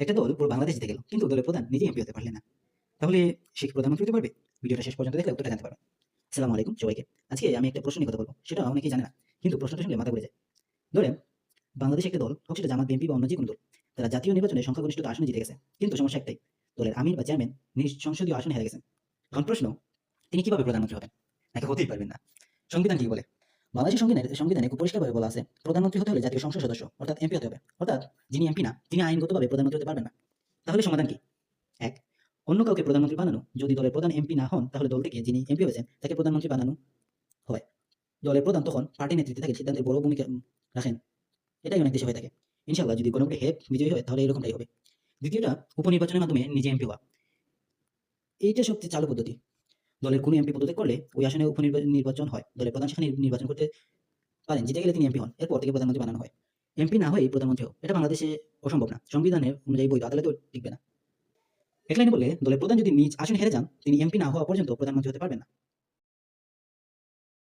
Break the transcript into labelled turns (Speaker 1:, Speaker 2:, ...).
Speaker 1: একটা দল পুরো বাংলাদেশ জিতে গেল, কিন্তু দলের প্রধান নিজেই এমপি হতে পারলেন না। তাহলে সে কি প্রধানমন্ত্রী হতে পারবে? ভিডিওটা শেষ পর্যন্ত দেখলে উত্তরটা জানতে পারবেন। আসসালামু আলাইকুম সবাইকে। আজকে আমি একটা প্রশ্ন নিয়ে কথা বলবো, সেটা অনেকেই জানে না, কিন্তু প্রশ্নটা শুনলে মাথা ঘুরে যায়। ধরেন, বাংলাদেশে একটা দল, হোক সেটা জামাত, বিএনপি বা অন্য যে কোনো দল, তারা জাতীয় নির্বাচনে সংখ্যাগরিষ্ঠতা আসনে জিতে গেছে, কিন্তু সমস্যা একটাই, দলের আমির বা চেয়ারম্যান নিজ সংসদীয় আসনে হেরে গেছেন। এখন প্রশ্ন, তিনি কিভাবে প্রধানমন্ত্রী হবেন? নাকি হতেই পারবেন না? সংবিধান কি বলে? বাংলাদেশের সংবিধানে খুব পরিষ্কারভাবে বলা আছে, প্রধানমন্ত্রী হতে হলে জাতীয় সংসদ সদস্য অর্থাৎ এমপি হতে হবে। অর্থাৎ যিনি এমপি না, তিনি আইনগতভাবে প্রধানমন্ত্রী হতে পারবেন না। তাহলে সমাধান কি? এক, অন্য কাউকে প্রধানমন্ত্রী বানানো। যদি দলের প্রধান এমপি না হন, তাহলে দল থেকে যিনি এমপি হয়েছেন তাকে প্রধানমন্ত্রী বানানো হয়। দলের প্রধান তখন পার্টি নেতৃত্বে থাকে, সিদ্ধান্তের বড় ভূমিকা রাখেন। এটাই অনেক দেশে হয়ে থাকে। ইনশাআল্লাহ যদি গণভোটে বিজয়ী হয়, তাহলে এরকমটাই হবে। দ্বিতীয়টা, উপনির্বাচনের মাধ্যমে নিজে এমপি হওয়া। এইটা সবচেয়ে চালু পদ্ধতি। দলের কোনো এমপি পদত্যাগ করলে ওই আসনে নির্বাচন হয়, দলের প্রধান সেখানে নির্বাচন করতে পারেন, জিতে গেলে তিনি এমপি হন, এরপর থেকে প্রধানমন্ত্রী বানানো হয়। এমপি না হয়ে প্রধানমন্ত্রী হোক, এটা বাংলাদেশে অসম্ভব না, সংবিধানের অনুযায়ী বৈধ, আদালতেও টিকবে না। এক লাইনে বললে, দলের প্রধান যদি নিজ আসনে হেরে যান, তিনি এমপি না হওয়া পর্যন্ত প্রধানমন্ত্রী হতে পারবেন না।